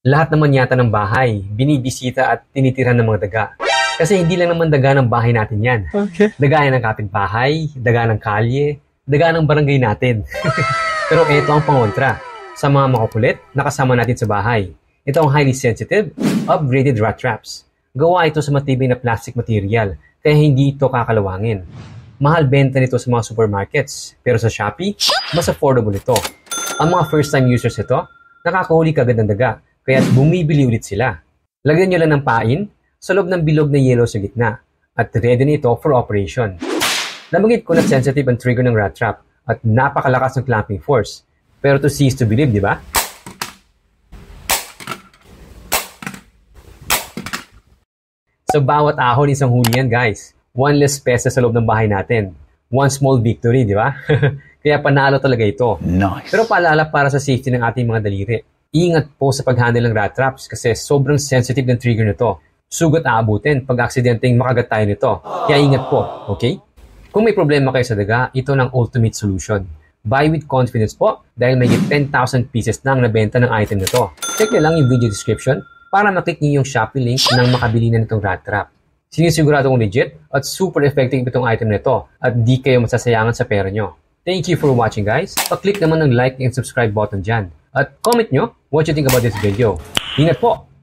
Lahat naman yata ng bahay, binibisita at tinitira ng mga daga. Kasi hindi lang naman daga ng bahay natin yan. Okay. Daga yan ng kapitbahay, daga ng kalye, daga ng barangay natin. Pero ito ang pangontra. Sa mga makukulit, nakasama natin sa bahay. Ito ang highly sensitive, upgraded rat traps. Gawa ito sa matibay na plastic material, kaya hindi ito kakalawangin. Mahal benta nito sa mga supermarkets, pero sa Shopee, mas affordable ito. Ang mga first-time users ito, nakakahuli kagad ng daga, kaya bumibili ulit sila. Lagyan nyo lang ng pain sa loob ng bilog na yellow sa gitna at ready na ito for operation. Nabanggit ko na sensitive ang trigger ng rat trap at napakalakas ng clamping force. Pero to see is to believe, di ba? Sa bawat ahon, isang huli yan, guys. One less pesa sa loob ng bahay natin. One small victory, di ba? Kaya panalo talaga ito. Nice. Pero paalala para sa safety ng ating mga daliri. Ingat po sa pag-handle ng rat traps kasi sobrang sensitive ng trigger nito. Sugat aabutin pag aksidenteng makagat tayo nito. Kaya ingat po, okay? Kung may problema kayo sa daga, ito ng ultimate solution. Buy with confidence po dahil may 10,000 pieces na ang nabenta ng item nito. Check nyo lang yung video description para maklik nyo yung Shopee link nang makabili na nitong rat trap. Sinisigurado kong legit at super effective itong item nito at di kayo masasayangan sa pera nyo. Thank you for watching, guys. Pa-click naman ng like and subscribe button dyan. At comment nyo what you think about this video. Ingat po!